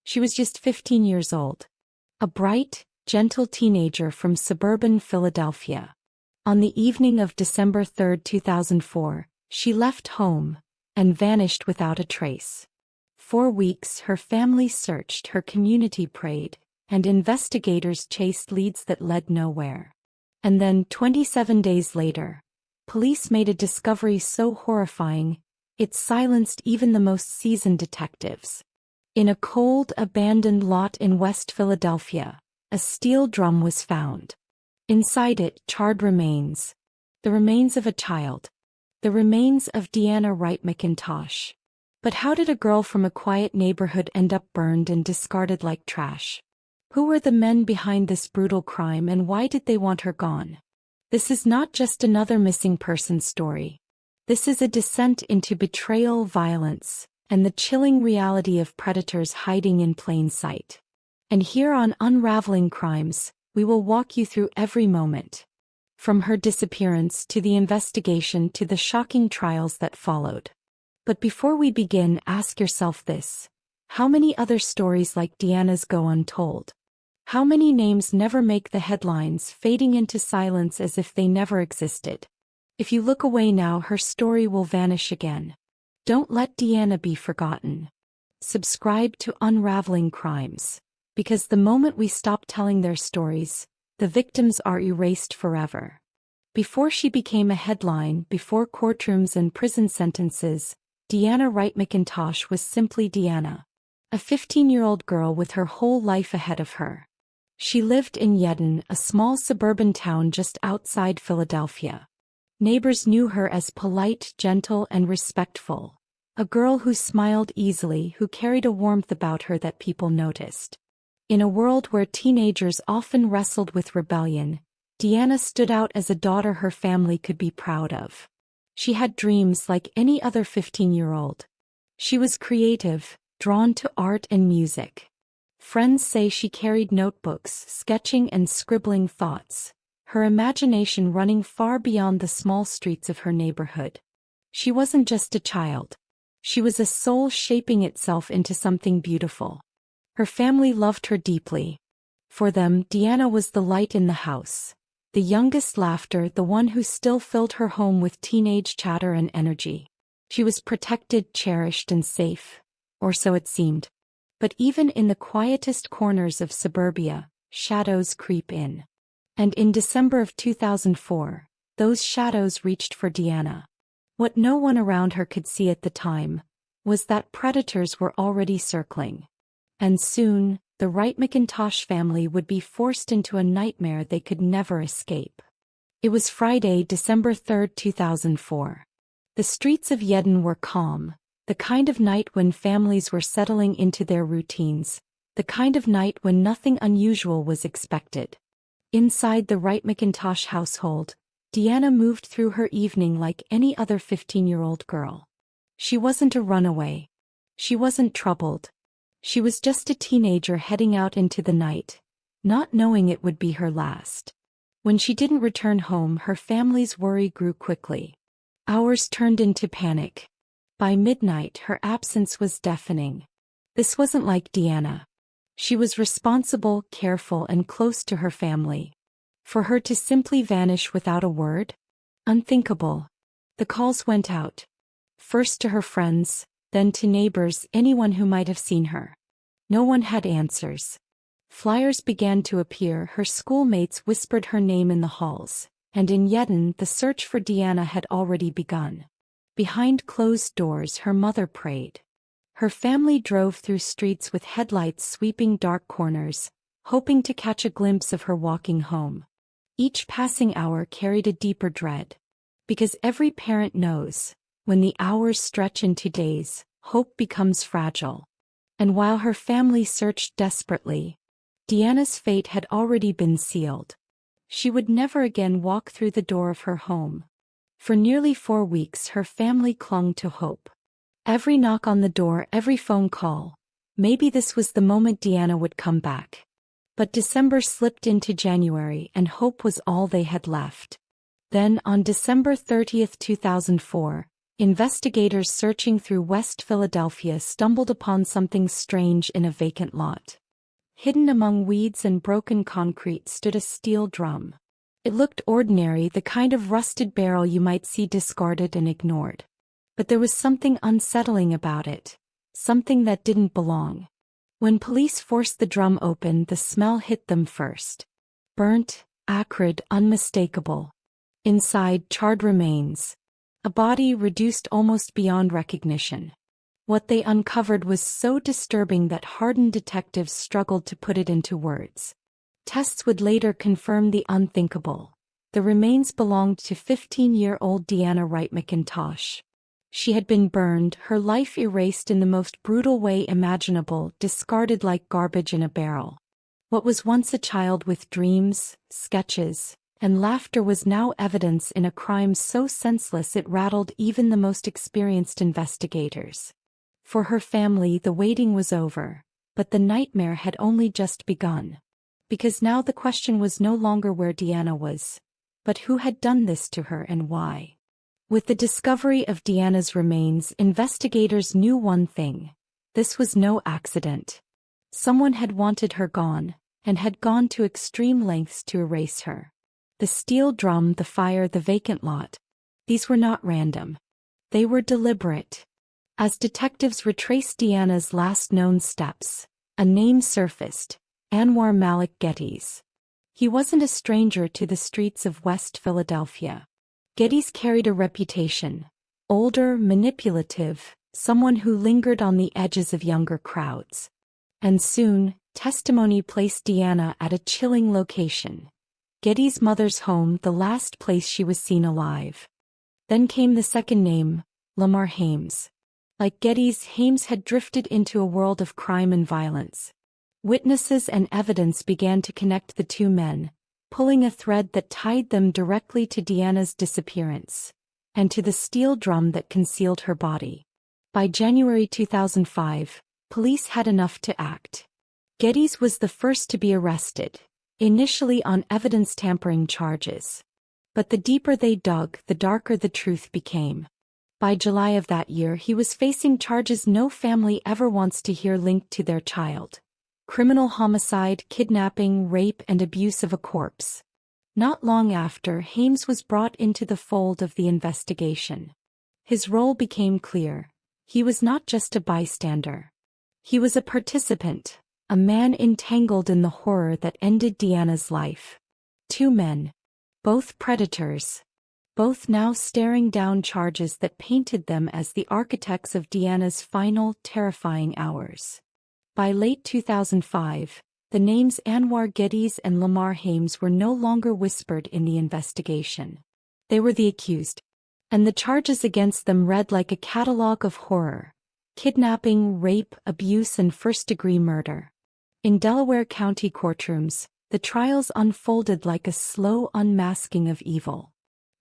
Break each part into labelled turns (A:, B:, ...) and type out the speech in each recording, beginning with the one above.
A: She was just 15 years old. A bright, gentle teenager from suburban Philadelphia. On the evening of December 3, 2004, she left home and vanished without a trace. For weeks her family searched, her community prayed, and investigators chased leads that led nowhere. And then, 27 days later, police made a discovery so horrifying, it silenced even the most seasoned detectives. In a cold, abandoned lot in West Philadelphia, a steel drum was found. Inside it, charred remains. The remains of a child. The remains of Deanna Wright McIntosh. But how did a girl from a quiet neighborhood end up burned and discarded like trash? Who were the men behind this brutal crime, and why did they want her gone? This is not just another missing person story. This is a descent into betrayal, violence, and the chilling reality of predators hiding in plain sight. And here on Unraveling Crimes, we will walk you through every moment. From her disappearance to the investigation to the shocking trials that followed. But before we begin, ask yourself this. How many other stories like Deanna's go untold? How many names never make the headlines, fading into silence as if they never existed? If you look away now, her story will vanish again. Don't let Deanna be forgotten. Subscribe to Unraveling Crimes. Because the moment we stop telling their stories, the victims are erased forever. Before she became a headline, before courtrooms and prison sentences, Deanna Wright McIntosh was simply Deanna. A 15-year-old girl with her whole life ahead of her. She lived in Yedden, a small suburban town just outside Philadelphia. Neighbors knew her as polite, gentle, and respectful. A girl who smiled easily, who carried a warmth about her that people noticed. In a world where teenagers often wrestled with rebellion, Deanna stood out as a daughter her family could be proud of. She had dreams like any other 15-year-old. She was creative, drawn to art and music. Friends say she carried notebooks, sketching and scribbling thoughts, her imagination running far beyond the small streets of her neighborhood. She wasn't just a child. She was a soul shaping itself into something beautiful. Her family loved her deeply. For them, Deanna was the light in the house. The youngest laughter, the one who still filled her home with teenage chatter and energy. She was protected, cherished, and safe. Or so it seemed. But even in the quietest corners of suburbia, shadows creep in. And in December of 2004, those shadows reached for Deanna. What no one around her could see at the time was that predators were already circling. And soon, the Wright McIntosh family would be forced into a nightmare they could never escape. It was Friday, December 3, 2004. The streets of Yedden were calm, the kind of night when families were settling into their routines, the kind of night when nothing unusual was expected. Inside the Wright McIntosh household, Deanna moved through her evening like any other 15-year-old girl. She wasn't a runaway. She wasn't troubled. She was just a teenager heading out into the night, not knowing it would be her last. When she didn't return home, her family's worry grew quickly. Hours turned into panic. By midnight, her absence was deafening. This wasn't like Deanna. She was responsible, careful, and close to her family. For her to simply vanish without a word? Unthinkable. The calls went out. First to her friends, then to neighbors, anyone who might have seen her. No one had answers. Flyers began to appear, her schoolmates whispered her name in the halls, and in Yedden the search for Deanna had already begun. Behind closed doors her mother prayed. Her family drove through streets with headlights sweeping dark corners, hoping to catch a glimpse of her walking home. Each passing hour carried a deeper dread. Because every parent knows, when the hours stretch into days, hope becomes fragile. And while her family searched desperately, Deanna's fate had already been sealed. She would never again walk through the door of her home. For nearly 4 weeks her family clung to hope. Every knock on the door, every phone call. Maybe this was the moment Deanna would come back. But December slipped into January and hope was all they had left. Then on December 30, 2004, Investigators searching through West Philadelphia stumbled upon something strange in a vacant lot. Hidden among weeds and broken concrete stood a steel drum. It looked ordinary, the kind of rusted barrel you might see discarded and ignored. But there was something unsettling about it, something that didn't belong. When police forced the drum open, the smell hit them first. Burnt, acrid, unmistakable. Inside, charred remains. A body reduced almost beyond recognition. What they uncovered was so disturbing that hardened detectives struggled to put it into words. Tests would later confirm the unthinkable. The remains belonged to 15-year-old Deanna Wright McIntosh. She had been burned, her life erased in the most brutal way imaginable, discarded like garbage in a barrel. What was once a child with dreams, sketches, and laughter was now evidence in a crime so senseless it rattled even the most experienced investigators. For her family, the waiting was over, but the nightmare had only just begun. Because now the question was no longer where Deanna was, but who had done this to her and why. With the discovery of Deanna's remains, investigators knew one thing: this was no accident. Someone had wanted her gone, and had gone to extreme lengths to erase her. The steel drum, the fire, the vacant lot. These were not random. They were deliberate. As detectives retraced Deanna's last known steps, a name surfaced: Anwar Malik Geddes. He wasn't a stranger to the streets of West Philadelphia. Geddes carried a reputation: older, manipulative, someone who lingered on the edges of younger crowds. And soon, testimony placed Deanna at a chilling location: Geddes' mother's home, the last place she was seen alive. Then came the second name, Lamar Hames. Like Geddes, Hames had drifted into a world of crime and violence. Witnesses and evidence began to connect the two men, pulling a thread that tied them directly to Deanna's disappearance, and to the steel drum that concealed her body. By January 2005, police had enough to act. Geddes was the first to be arrested, initially on evidence tampering charges. But the deeper they dug, the darker the truth became. By July of that year, he was facing charges no family ever wants to hear linked to their child: criminal homicide, kidnapping, rape, and abuse of a corpse. Not long after, Hames was brought into the fold of the investigation. His role became clear. He was not just a bystander. He was a participant, a man entangled in the horror that ended Deanna's life. Two men, both predators, both now staring down charges that painted them as the architects of Deanna's final, terrifying hours. By late 2005, the names Anwar Geddes and Lamar Hames were no longer whispered in the investigation. They were the accused, and the charges against them read like a catalog of horror: kidnapping, rape, abuse, and first-degree murder. In Delaware County courtrooms, the trials unfolded like a slow unmasking of evil.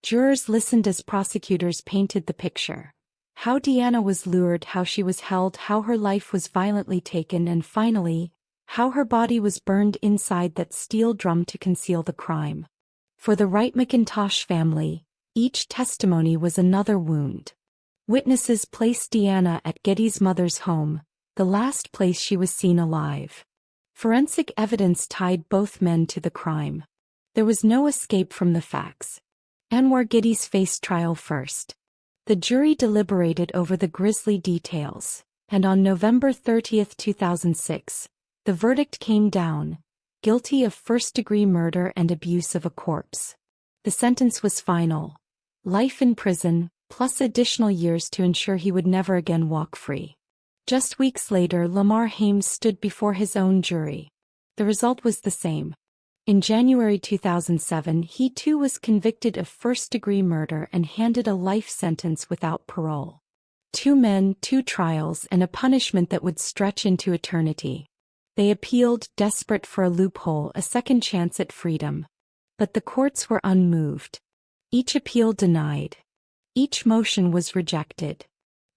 A: Jurors listened as prosecutors painted the picture: how Deanna was lured, how she was held, how her life was violently taken, and finally, how her body was burned inside that steel drum to conceal the crime. For the Wright McIntosh family, each testimony was another wound. Witnesses placed Deanna at Geddes' mother's home, the last place she was seen alive. Forensic evidence tied both men to the crime. There was no escape from the facts. Anwar Geddes faced trial first. The jury deliberated over the grisly details, and on November 30, 2006, the verdict came down: guilty of first-degree murder and abuse of a corpse. The sentence was final: life in prison, plus additional years to ensure he would never again walk free. Just weeks later, Lamar Hames stood before his own jury. The result was the same. In January 2007, he too was convicted of first-degree murder and handed a life sentence without parole. 2 men, 2 trials, and a punishment that would stretch into eternity. They appealed, desperate for a loophole, a second chance at freedom. But the courts were unmoved. Each appeal denied. Each motion was rejected.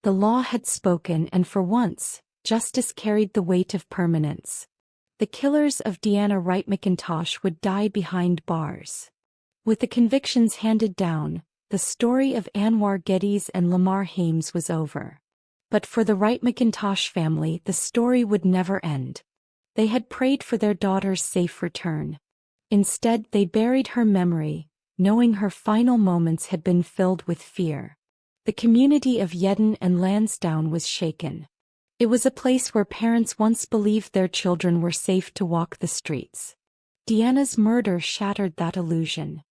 A: The law had spoken, and for once, justice carried the weight of permanence. The killers of Deanna Wright McIntosh would die behind bars. With the convictions handed down, the story of Anwar Geddes and Lamar Hames was over. But for the Wright McIntosh family, the story would never end. They had prayed for their daughter's safe return. Instead, they buried her memory, knowing her final moments had been filled with fear. The community of Yedden and Lansdowne was shaken. It was a place where parents once believed their children were safe to walk the streets. Deanna's murder shattered that illusion.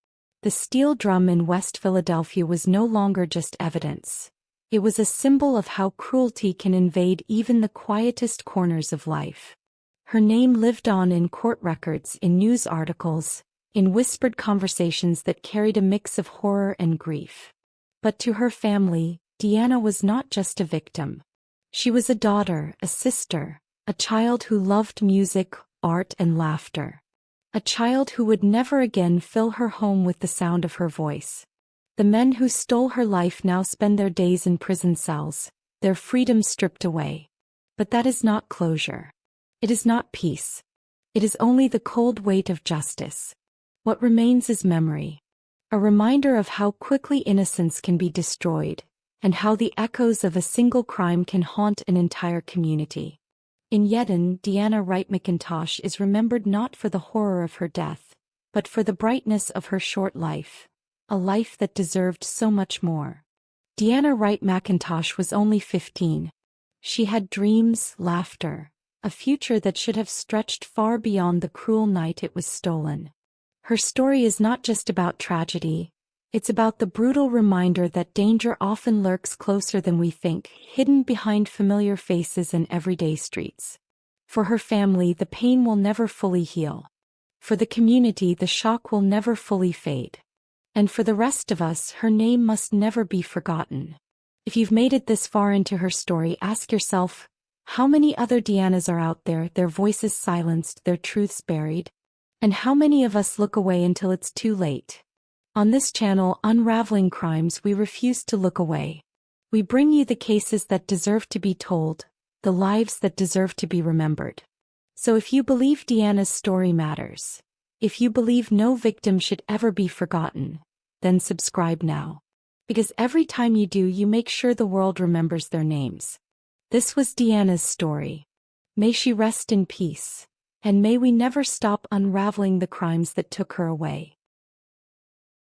A: The steel drum in West Philadelphia was no longer just evidence. It was a symbol of how cruelty can invade even the quietest corners of life. Her name lived on in court records, in news articles, in whispered conversations that carried a mix of horror and grief. But to her family, Deanna was not just a victim. She was a daughter, a sister, a child who loved music, art, and laughter. A child who would never again fill her home with the sound of her voice. The men who stole her life now spend their days in prison cells, their freedom stripped away. But that is not closure. It is not peace. It is only the cold weight of justice. What remains is memory. A reminder of how quickly innocence can be destroyed, and how the echoes of a single crime can haunt an entire community. In Yedden, Deanna Wright McIntosh is remembered not for the horror of her death, but for the brightness of her short life, a life that deserved so much more. Deanna Wright McIntosh was only 15. She had dreams, laughter, a future that should have stretched far beyond the cruel night it was stolen. Her story is not just about tragedy, it's about the brutal reminder that danger often lurks closer than we think, hidden behind familiar faces and everyday streets. For her family, the pain will never fully heal. For the community, the shock will never fully fade. And for the rest of us, her name must never be forgotten. If you've made it this far into her story, ask yourself, how many other Deannas are out there, their voices silenced, their truths buried? And how many of us look away until it's too late? On this channel, Unraveling Crimes, we refuse to look away. We bring you the cases that deserve to be told, the lives that deserve to be remembered. So if you believe Deanna's story matters, if you believe no victim should ever be forgotten, then subscribe now. Because every time you do, you make sure the world remembers their names. This was Deanna's story. May she rest in peace, and may we never stop unraveling the crimes that took her away.